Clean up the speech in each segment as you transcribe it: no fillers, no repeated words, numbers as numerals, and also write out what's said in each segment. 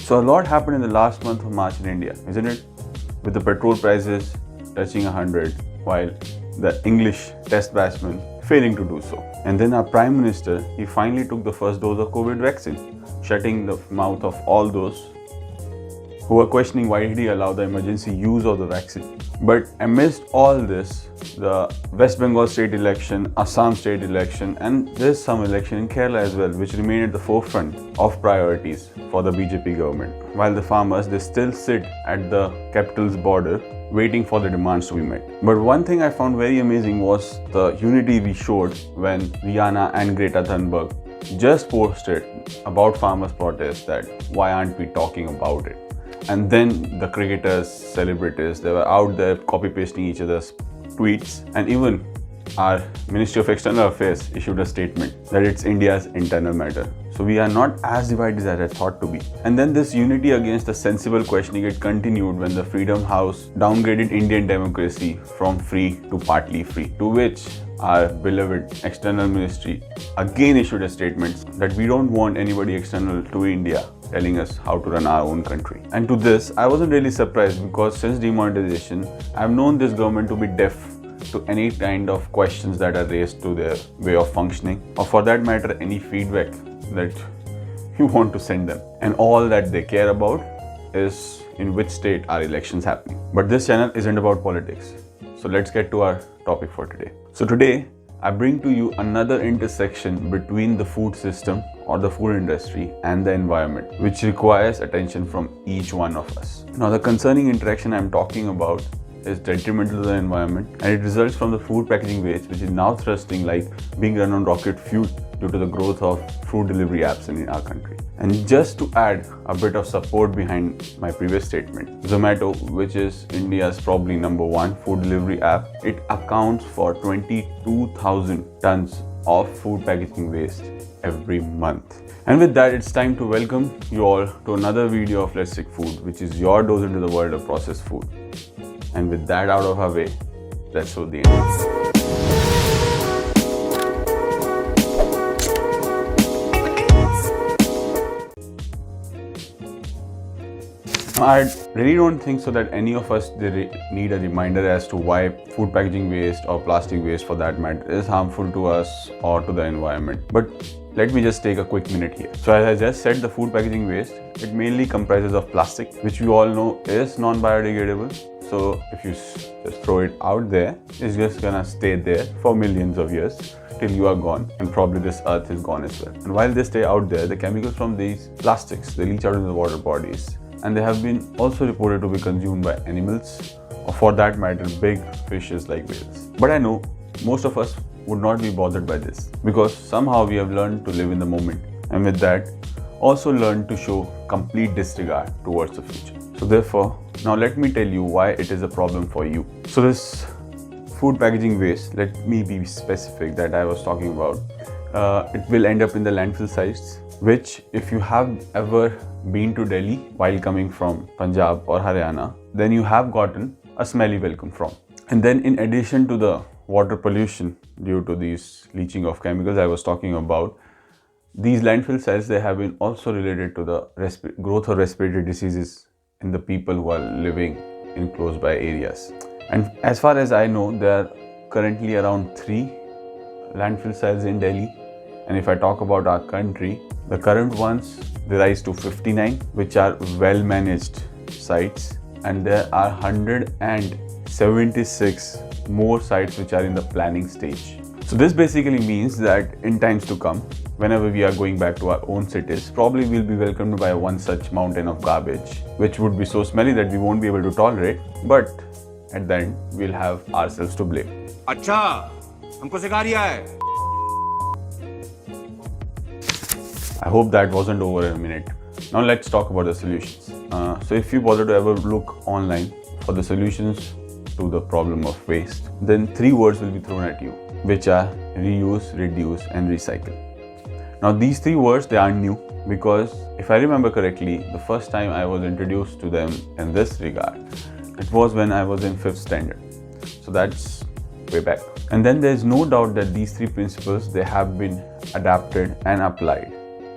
So a lot happened in the last month of March in India, isn't it? With the petrol prices touching 100, while the English test batsman failing to do so. And then our Prime Minister, he finally took the first dose of COVID vaccine, shutting the mouth of all those who were questioning why did he allow the emergency use of the vaccine. But amidst all this, the West Bengal state election, Assam state election, and there's some election in Kerala as well, which remain at the forefront of priorities for the BJP government. While the farmers, they still sit at the capital's border waiting for the demands to be met. But one thing I found very amazing was the unity we showed when Rihanna and Greta Thunberg just posted about farmers' protest that why aren't we talking about it? And then the cricketers, celebrities, they were out there copy-pasting each other's tweets, and even our Ministry of External Affairs issued a statement that it's India's internal matter. So we are not as divided as I thought to be. And then this unity against the sensible questioning, it continued when the Freedom House downgraded Indian democracy from free to partly free, to which our beloved external ministry again issued a statement that we don't want anybody external to India telling us how to run our own country. And to this, I wasn't really surprised, because since demonetization, I've known this government to be deaf to any kind of questions that are raised to their way of functioning, or for that matter, any feedback that you want to send them. And all that they care about is in which state are elections happening. But this channel isn't about politics. So let's get to our topic for today. So today, I bring to you another intersection between the food system or the food industry and the environment, which requires attention from each one of us. Now, the concerning interaction I'm talking about is detrimental to the environment, and it results from the food packaging waste, which is now thrusting like being run on rocket fuel due to the growth of food delivery apps in our country. And just to add a bit of support behind my previous statement, Zomato, which is India's probably #1 food delivery app, it accounts for 22,000 tons of food packaging waste every month. And with that, it's time to welcome you all to another video of Let's Stick Food, which is your dose into the world of processed food. And with that out of our way, let's show the end. I really don't think so that any of us need a reminder as to why food packaging waste or plastic waste for that matter is harmful to us or to the environment. But let me just take a quick minute here. So as I just said, the food packaging waste, it mainly comprises of plastic, which we all know is non-biodegradable. So if you just throw it out there, it's just gonna stay there for millions of years till you are gone, and probably this earth is gone as well. And while they stay out there, the chemicals from these plastics, they leach out into the water bodies, and they have been also reported to be consumed by animals, or for that matter, big fishes like whales. But I know most of us would not be bothered by this, because somehow we have learned to live in the moment, and with that, also learned to show complete disregard towards the future. So therefore, now let me tell you why it is a problem for you. So this food packaging waste, let me be specific, that I was talking about, it will end up in the landfill sites, which if you have ever been to Delhi while coming from Punjab or Haryana, then you have gotten a smelly welcome from. And then in addition to the water pollution due to these leaching of chemicals I was talking about, these landfill sites, they have been also related to the growth of respiratory diseases in the people who are living in close by areas. And as far as I know, there are currently around 3 landfill sites in Delhi. And if I talk about our country, the current ones, they rise to 59, which are well managed sites. And there are 176 more sites which are in the planning stage. So this basically means that in times to come, whenever we are going back to our own cities, probably we'll be welcomed by one such mountain of garbage, which would be so smelly that we won't be able to tolerate. But at the end, we'll have ourselves to blame. अच्छा, हमको सिखा रिया है. I hope that wasn't over in a minute. Now let's talk about the solutions. So if you bother to ever look online for the solutions to the problem of waste, then 3 words will be thrown at you, which are reuse, reduce, and recycle. Now these 3 words, they aren't new, because if I remember correctly, the first time I was introduced to them in this regard, it was when I was in 5th standard. So that's way back. And then there's no doubt that these 3 principles, they have been adapted and applied.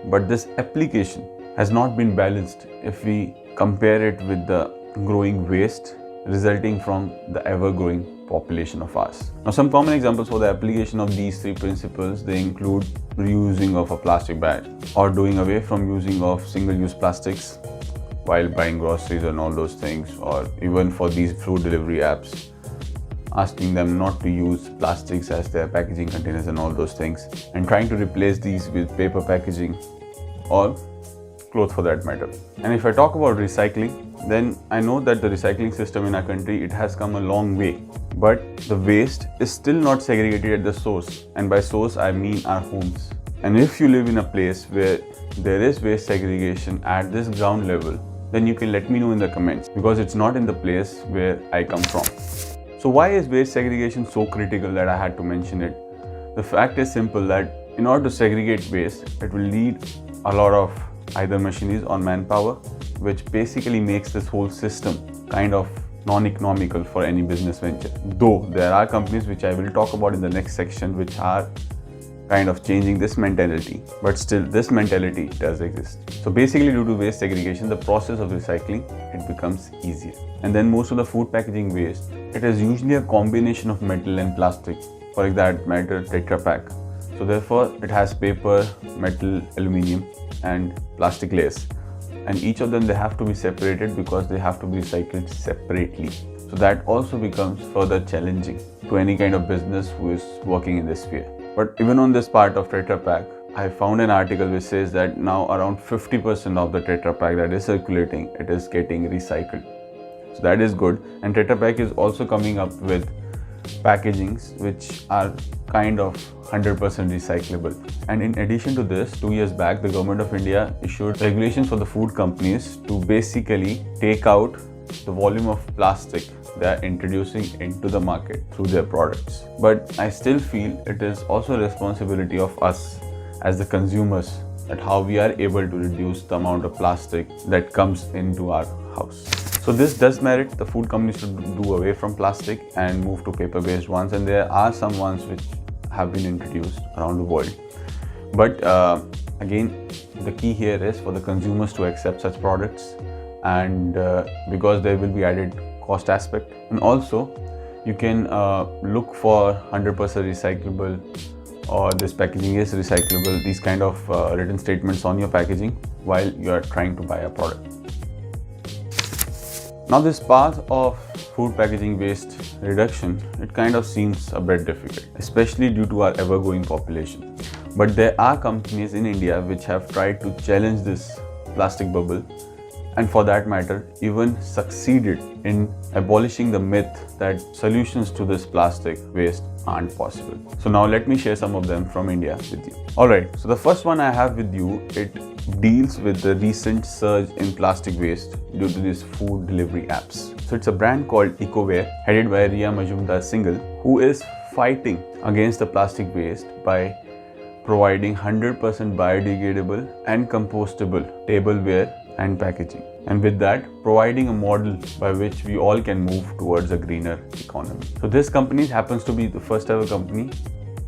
But this application has not been balanced if we compare it with the growing waste resulting from the ever-growing population of ours. Now, some common examples for the application of these three principles, they include reusing of a plastic bag or doing away from using of single-use plastics while buying groceries and all those things, or even for these food delivery apps, asking them not to use plastics as their packaging containers and all those things, and trying to replace these with paper packaging or cloth for that matter. And if I talk about recycling, then I know that the recycling system in our country, it has come a long way, but the waste is still not segregated at the source, and by source I mean our homes. And if you live in a place where there is waste segregation at this ground level, then you can let me know in the comments, because it's not in the place where I come from. So why is waste segregation so critical that I had to mention it? The fact is simple, that in order to segregate waste, it will need a lot of either machineries or manpower, which basically makes this whole system kind of non-economical for any business venture. Though there are companies which I will talk about in the next section which are kind of changing this mentality, but still this mentality does exist. So basically, due to waste segregation, the process of recycling, it becomes easier. And then most of the food packaging waste, it is usually a combination of metal and plastic, for that matter Tetra Pak. So therefore it has paper, metal, aluminium and plastic layers, and each of them, they have to be separated because they have to be recycled separately. So that also becomes further challenging to any kind of business who is working in this sphere. But even on this part of Tetra Pak, I found an article which says that now around 50% of the Tetra Pak that is circulating, it is getting recycled. So that is good. And Tetra Pak is also coming up with packagings which are kind of 100% recyclable. And in addition to this, 2 years back, the government of India issued regulations for the food companies to basically take out the volume of plastic they are introducing into the market through their products. But I still feel it is also a responsibility of us as the consumers, that how we are able to reduce the amount of plastic that comes into our house. So this does merit the food companies to do away from plastic and move to paper-based ones, and there are some ones which have been introduced around the world. But again, the key here is for the consumers to accept such products, and because there will be added cost aspect, and also you can look for 100% recyclable or this packaging is recyclable, these kind of written statements on your packaging while you are trying to buy a product. Now this path of food packaging waste reduction, it kind of seems a bit difficult, especially due to our ever-growing population. But there are companies in India which have tried to challenge this plastic bubble, and for that matter even succeeded in abolishing the myth that solutions to this plastic waste aren't possible. So now let me share some of them from India with you. Alright, so the first one I have with you, it deals with the recent surge in plastic waste due to these food delivery apps. So it's a brand called Ecoware, headed by Riya Majumdar Singhal, who is fighting against the plastic waste by providing 100% biodegradable and compostable tableware and packaging, and with that providing a model by which we all can move towards a greener economy. So this company happens to be the first ever company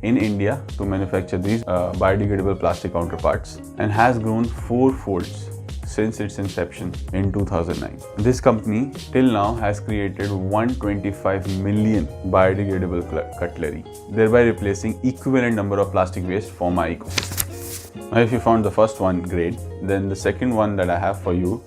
in India to manufacture these biodegradable plastic counterparts, and has grown fourfolds since its inception in 2009. This company till now has created 125 million biodegradable cutlery, thereby replacing equivalent number of plastic waste from our ecosystem. Now if you found the first one great, then the second one that I have for you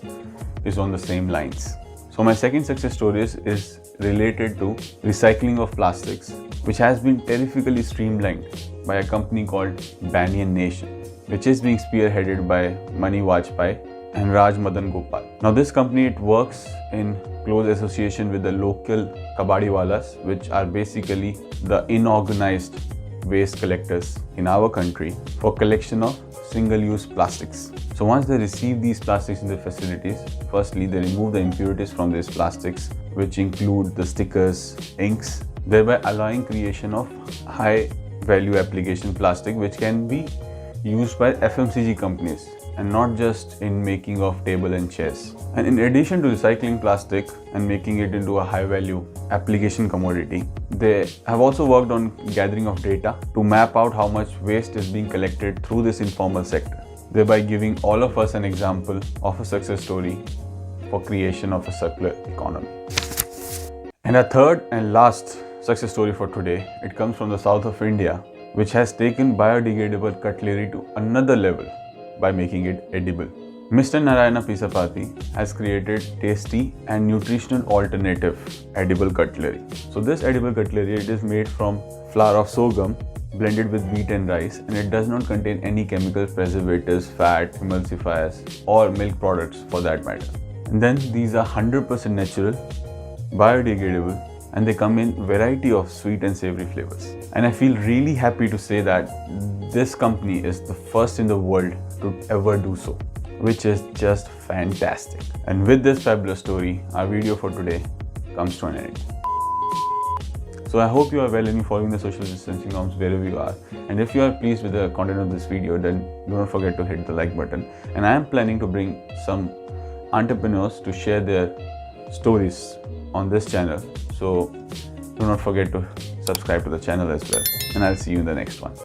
is on the same lines. So my second success story is related to recycling of plastics, which has been terrifically streamlined by a company called Banyan Nation, which is being spearheaded by Mani Vajpayee and Raj Madan Gopal. Now this company, it works in close association with the local kabadiwalas, which are basically the unorganized waste collectors in our country for collection of single-use plastics. So once they receive these plastics in their facilities, firstly they remove the impurities from these plastics, which include the stickers, inks, thereby allowing creation of high value application plastic which can be used by FMCG companies and not just in making of table and chairs. And in addition to recycling plastic and making it into a high value application commodity, they have also worked on gathering of data to map out how much waste is being collected through this informal sector. thereby giving all of us an example of a success story for creation of a circular economy. And our third and last success story for today, it comes from the south of India, which has taken biodegradable cutlery to another level by making it edible. Mr. Narayana Pisapati has created tasty and nutritional alternative edible cutlery. So this edible cutlery, it is made from flour of sorghum blended with wheat and rice, and it does not contain any chemicals, preservatives, fat, emulsifiers or milk products for that matter. And then these are 100% natural, biodegradable, and they come in variety of sweet and savory flavors. And I feel really happy to say that this company is the first in the world to ever do so, which is just fantastic. And with this fabulous story, our video for today comes to an end. So I hope you are well and you're following the social distancing norms wherever you are. And if you are pleased with the content of this video, then do not forget to hit the like button. And I am planning to bring some entrepreneurs to share their stories on this channel. So do not forget to subscribe to the channel as well. And I'll see you in the next one.